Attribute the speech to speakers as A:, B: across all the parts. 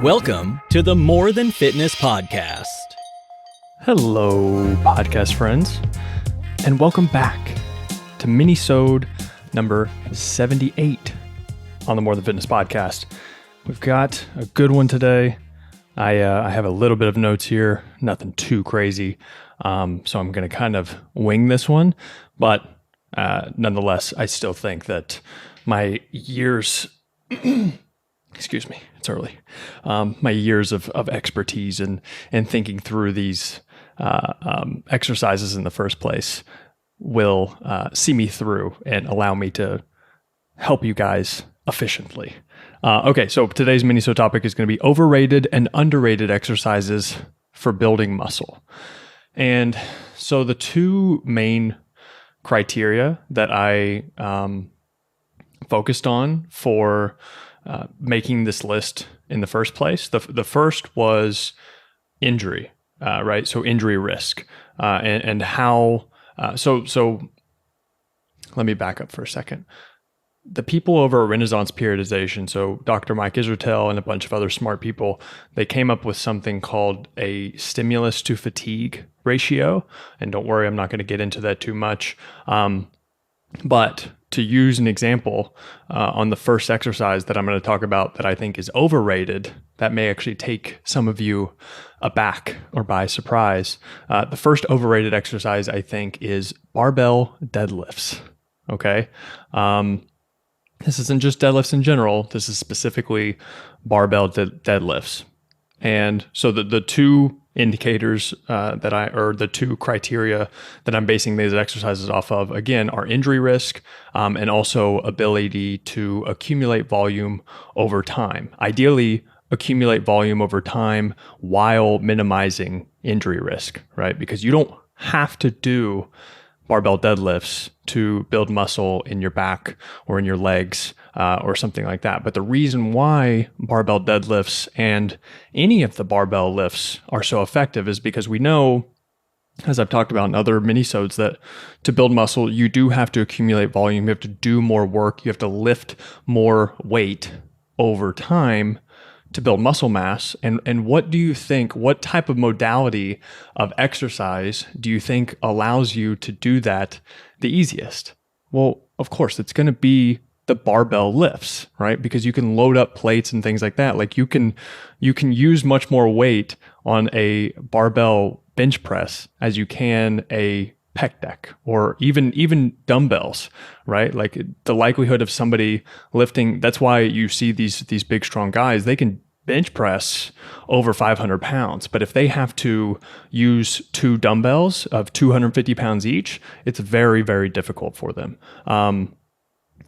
A: Welcome to the More Than Fitness podcast.
B: Hello, podcast friends, and welcome back to Minisode number 78 on the More Than Fitness podcast. We've got a good one today. I have a little bit of notes here, nothing too crazy, so I'm going to kind of wing this one, but nonetheless, I still think that my years... excuse me, it's early. My years of expertise and thinking through these exercises in the first place will see me through and allow me to help you guys efficiently. Okay, so today's Minisode topic is going to be overrated and underrated exercises for building muscle. And so the two main criteria that I focused on for making this list in the first place. The first was injury, right? So injury risk, and how. So let me back up for a second. The people over at Renaissance Periodization, so Dr. Mike Israetel and a bunch of other smart people, they came up with something called a stimulus to fatigue ratio. And don't worry, I'm not going to get into that too much. But to use an example on the first exercise that I'm going to talk about that I think is overrated, that may actually take some of you aback or by surprise. The first overrated exercise I think is barbell deadlifts. Okay. This isn't just deadlifts in general. This is specifically barbell deadlifts. And so the two indicators the two criteria that I'm basing these exercises off of, again, are injury risk and also ability to accumulate volume over time. Ideally, accumulate volume over time while minimizing injury risk, right? Because you don't have to do barbell deadlifts to build muscle in your back or in your legs or something like that. But the reason why barbell deadlifts and any of the barbell lifts are so effective is because we know, as I've talked about in other minisodes, that to build muscle, you do have to accumulate volume. You have to do more work. You have to lift more weight over time to build muscle mass. And what do you think, what type of modality of exercise do you think allows you to do that the easiest? Well, of course, it's going to be the barbell lifts, right? Because you can load up plates and things like that. Like you can use much more weight on a barbell bench press as you can a pec deck or even dumbbells, right? Like the likelihood of somebody lifting, that's why you see these big, strong guys, they can bench press over 500 pounds. But if they have to use two dumbbells of 250 pounds each, it's very, very difficult for them.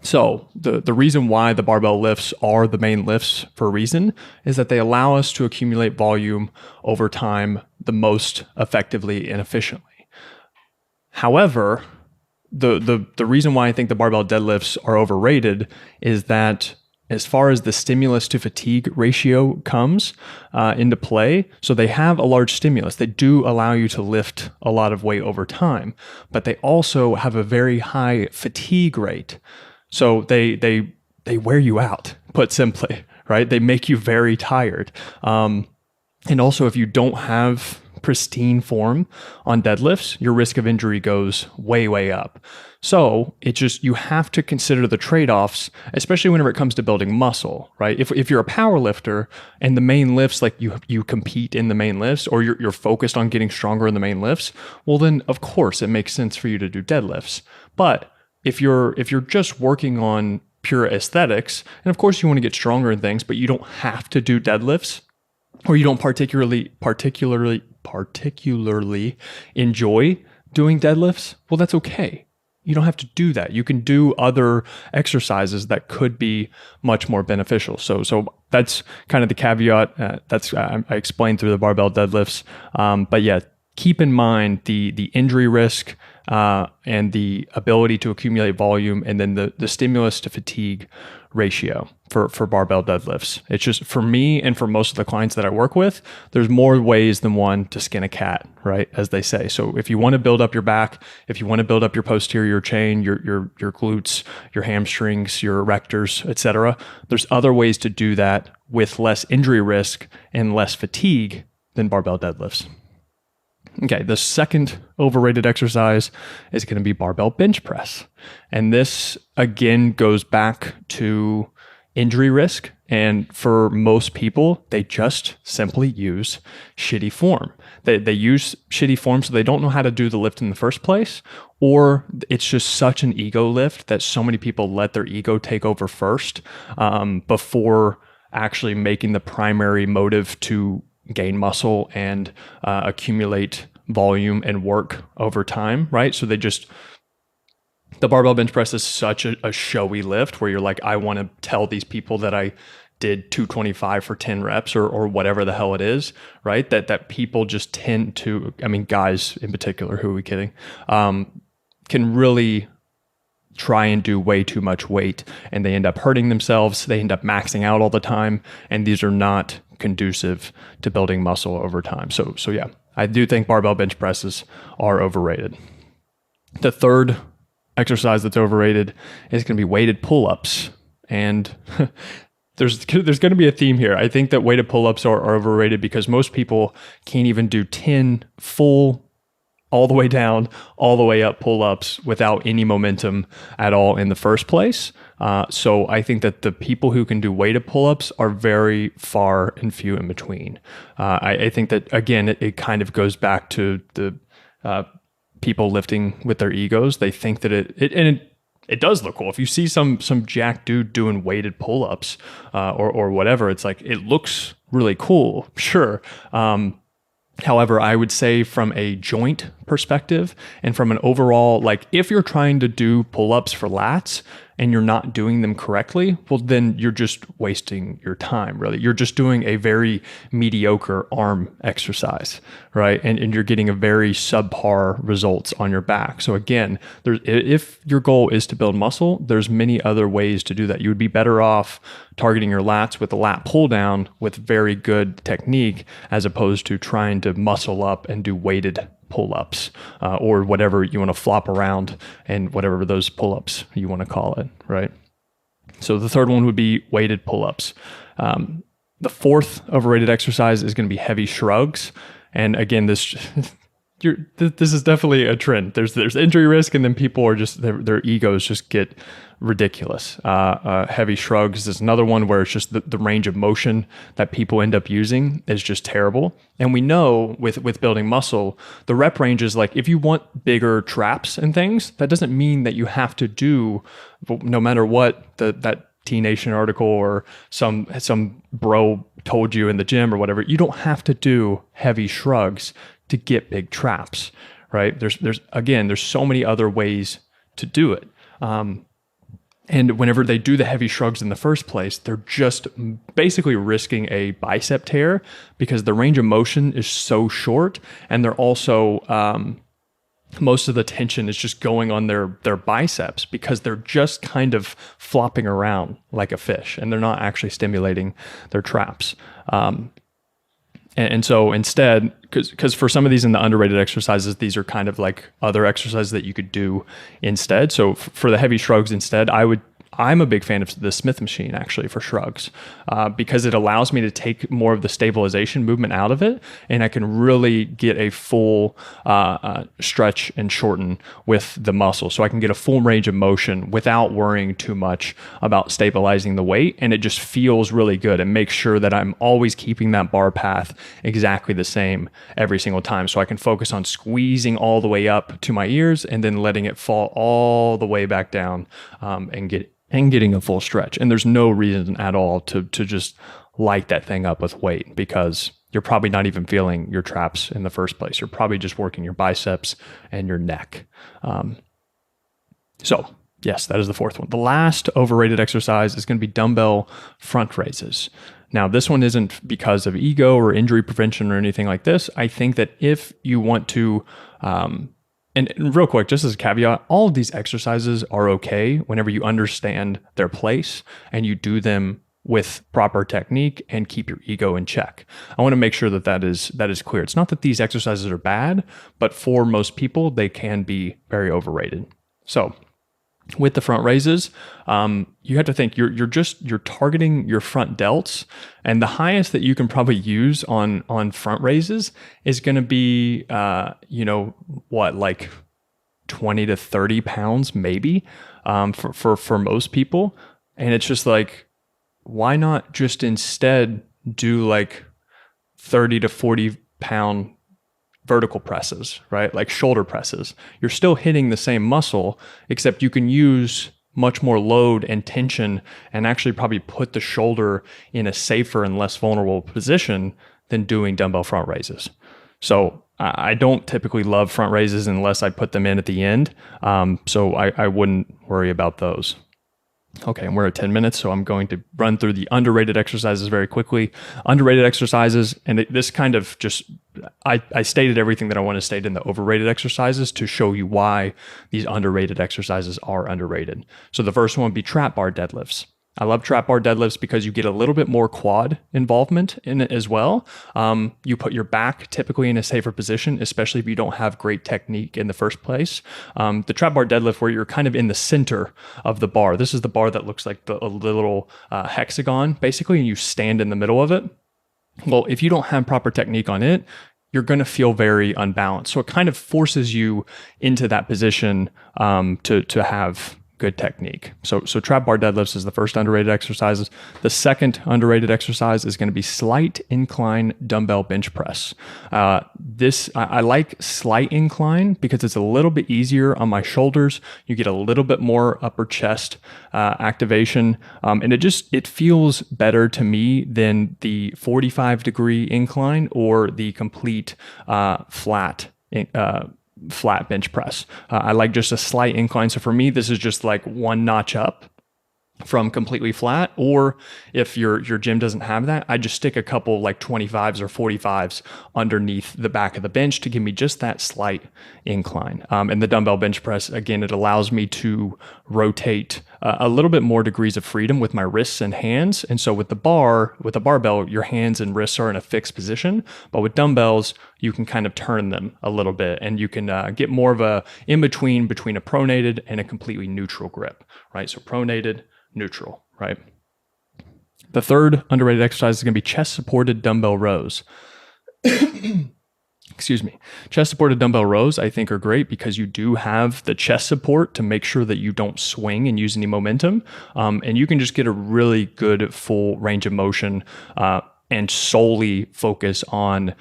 B: So the reason why the barbell lifts are the main lifts for a reason is that they allow us to accumulate volume over time the most effectively and efficiently. However, the reason why I think the barbell deadlifts are overrated is that as far as the stimulus to fatigue ratio comes into play, so they have a large stimulus. They do allow you to lift a lot of weight over time, but they also have a very high fatigue rate. So they wear you out, put simply, right? They make you very tired. And also if you don't have pristine form on deadlifts, your risk of injury goes way, way up. So you have to consider the trade-offs, especially whenever it comes to building muscle, right? If you're a power lifter and the main lifts, like you compete in the main lifts, or you're focused on getting stronger in the main lifts, well then of course it makes sense for you to do deadlifts. But if you're just working on pure aesthetics, and of course you want to get stronger in things, but you don't have to do deadlifts, or you don't particularly enjoy doing deadlifts, well, that's okay. You don't have to do that. You can do other exercises that could be much more beneficial. So that's kind of the caveat. I explained through the barbell deadlifts. But yeah, keep in mind the injury risk and the ability to accumulate volume, and then the stimulus to fatigue ratio for barbell deadlifts. It's just, for me and for most of the clients that I work with, there's more ways than one to skin a cat, right? As they say. So if you want to build up your back, if you want to build up your posterior chain, your glutes, your hamstrings, your erectors, etc., there's other ways to do that with less injury risk and less fatigue than barbell deadlifts. Okay, the second overrated exercise is going to be barbell bench press. And this, again, goes back to injury risk. And for most people, they just simply use shitty form. They use shitty form, so they don't know how to do the lift in the first place, or it's just such an ego lift that so many people let their ego take over first before actually making the primary motive to gain muscle and accumulate volume and work over time, right? So the barbell bench press is such a showy lift where you're like, I want to tell these people that I did 225 for 10 reps or whatever the hell it is, right? That people just tend to, I mean, guys in particular, who are we kidding, can really try and do way too much weight, and they end up hurting themselves. They end up maxing out all the time, and these are not conducive to building muscle over time. So yeah, I do think barbell bench presses are overrated. The third exercise that's overrated is going to be weighted pull-ups, and there's going to be a theme here. I think that weighted pull-ups are overrated because most people can't even do 10 full, all the way down, all the way up pull-ups without any momentum at all in the first place. So I think that the people who can do weighted pull-ups are very far and few in between. I think that, again, it kind of goes back to the people lifting with their egos. They think that it does look cool. If you see some jack dude doing weighted pull-ups or whatever, it's like, it looks really cool, sure. However, I would say from a joint perspective and from an overall, like, if you're trying to do pull-ups for lats and you're not doing them correctly, well, then you're just wasting your time, really. You're just doing a very mediocre arm exercise, right? And you're getting a very subpar results on your back. So again, if your goal is to build muscle, there's many other ways to do that. You would be better off targeting your lats with a lat pull down with very good technique, as opposed to trying to muscle up and do weighted pull-ups or whatever you want to flop around and whatever those pull-ups you want to call it, right? So the third one would be weighted pull-ups. The fourth overrated exercise is going to be heavy shrugs. And again, this is definitely a trend. There's injury risk, and then people are just, their egos just get ridiculous. Heavy shrugs is another one where it's just the range of motion that people end up using is just terrible. And we know with building muscle, the rep range is like, if you want bigger traps and things, that doesn't mean that you have to do, no matter what that T Nation article or some bro told you in the gym or whatever, you don't have to do heavy shrugs to get big traps, right? There's so many other ways to do it. And whenever they do the heavy shrugs in the first place, they're just basically risking a bicep tear because the range of motion is so short, and they're also most of the tension is just going on their biceps because they're just kind of flopping around like a fish, and they're not actually stimulating their traps. And so instead, because for some of these in the underrated exercises, these are kind of like other exercises that you could do instead. So for the heavy shrugs instead, I'm a big fan of the Smith machine actually for shrugs because it allows me to take more of the stabilization movement out of it, and I can really get a full stretch and shorten with the muscle. So I can get a full range of motion without worrying too much about stabilizing the weight, and it just feels really good and makes sure that I'm always keeping that bar path exactly the same every single time. So I can focus on squeezing all the way up to my ears and then letting it fall all the way back down and getting a full stretch. And there's no reason at all to just light that thing up with weight because you're probably not even feeling your traps in the first place. You're probably just working your biceps and your neck. So Yes, that is the fourth one. The last overrated exercise is going to be dumbbell front raises. Now, this one isn't because of ego or injury prevention or anything like this. I think that if you want to, and real quick, just as a caveat, all of these exercises are okay whenever you understand their place and you do them with proper technique and keep your ego in check. I want to make sure that that is clear. It's not that these exercises are bad, but for most people, they can be very overrated. So with the front raises, you have to think you're targeting your front delts, and the highest that you can probably use on front raises is going to be, like 20 to 30 pounds, maybe, for most people. And it's just like, why not just instead do like 30 to 40 pound vertical presses, right? Like shoulder presses. You're still hitting the same muscle, except you can use much more load and tension and actually probably put the shoulder in a safer and less vulnerable position than doing dumbbell front raises. So I don't typically love front raises unless I put them in at the end. So I wouldn't worry about those. Okay, and we're at 10 minutes, so I'm going to run through the underrated exercises very quickly. Underrated exercises, and this kind of just, I stated everything that I want to state in the overrated exercises to show you why these underrated exercises are underrated. So the first one would be trap bar deadlifts. I love trap bar deadlifts because you get a little bit more quad involvement in it as well. You put your back typically in a safer position, especially if you don't have great technique in the first place. The trap bar deadlift, where you're kind of in the center of the bar. This is the bar that looks like a little hexagon, basically, and you stand in the middle of it. Well, if you don't have proper technique on it, you're going to feel very unbalanced. So it kind of forces you into that position to have good technique. So trap bar deadlifts is the first underrated exercise. The second underrated exercise is going to be slight incline dumbbell bench press. I like slight incline because it's a little bit easier on my shoulders. You get a little bit more upper chest activation, and it feels better to me than the 45-degree incline or the complete flat bench press. I like just a slight incline. So for me, this is just like one notch up from completely flat. Or if your gym doesn't have that, I just stick a couple like 25s or 45s underneath the back of the bench to give me just that slight incline. And the dumbbell bench press, again, it allows me to rotate a little bit more degrees of freedom with my wrists and hands. And so with a barbell, your hands and wrists are in a fixed position, but with dumbbells, you can kind of turn them a little bit, and you can get more of a in-between between a pronated and a completely neutral grip, right? So pronated, neutral, right? The third underrated exercise is going to be chest-supported dumbbell rows. Excuse me. Chest-supported dumbbell rows, I think, are great because you do have the chest support to make sure that you don't swing and use any momentum. And you can just get a really good full range of motion and solely focus on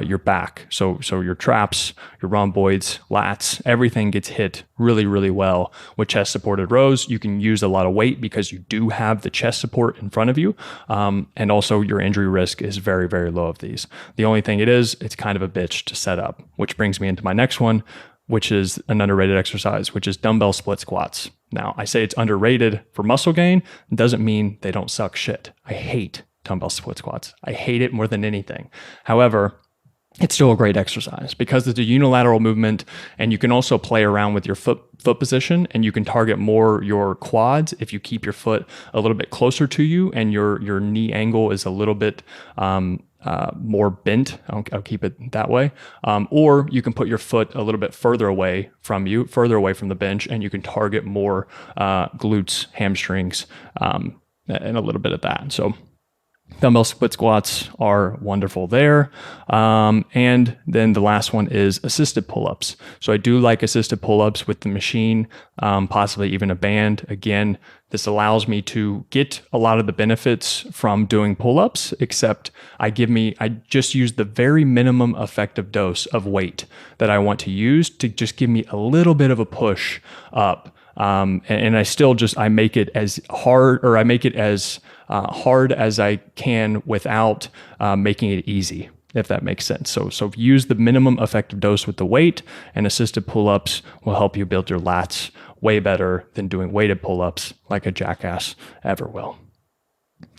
B: your back. So your traps, your rhomboids, lats, everything gets hit really, really well with chest-supported rows. You can use a lot of weight because you do have the chest support in front of you. And also your injury risk is very, very low of these. The only thing it's kind of a bitch to set up, which brings me into my next one, which is an underrated exercise, which is dumbbell split squats. Now, I say it's underrated for muscle gain. It doesn't mean they don't suck shit. I hate dumbbell split squats. I hate it more than anything. However, it's still a great exercise because it's a unilateral movement, and you can also play around with your foot position, and you can target more your quads if you keep your foot a little bit closer to you and your knee angle is a little bit more bent. I'll keep it that way. Or you can put your foot a little bit further away from the bench, and you can target more glutes, hamstrings, and a little bit of that. So dumbbell split squats are wonderful there. And then the last one is assisted pull-ups. So I do like assisted pull-ups with the machine, possibly even a band. Again, this allows me to get a lot of the benefits from doing pull-ups, except I just use the very minimum effective dose of weight that I want to use to just give me a little bit of a push up. And I make it as hard, or I make it as hard as I can without making it easy. if that makes sense. So use the minimum effective dose with the weight, and assisted pull-ups will help you build your lats way better than doing weighted pull-ups like a jackass ever will.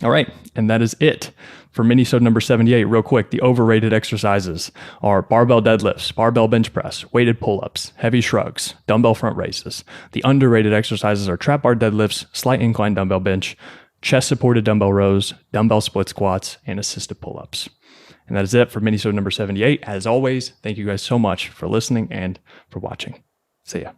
B: All right, and that is it for Minisode number 78. Real quick, the overrated exercises are barbell deadlifts, barbell bench press, weighted pull-ups, heavy shrugs, dumbbell front raises. The underrated exercises are trap bar deadlifts, slight incline dumbbell bench, chest-supported dumbbell rows, dumbbell split squats, and assisted pull-ups. And that is it for Minisode number 78. As always, thank you guys so much for listening and for watching. See ya.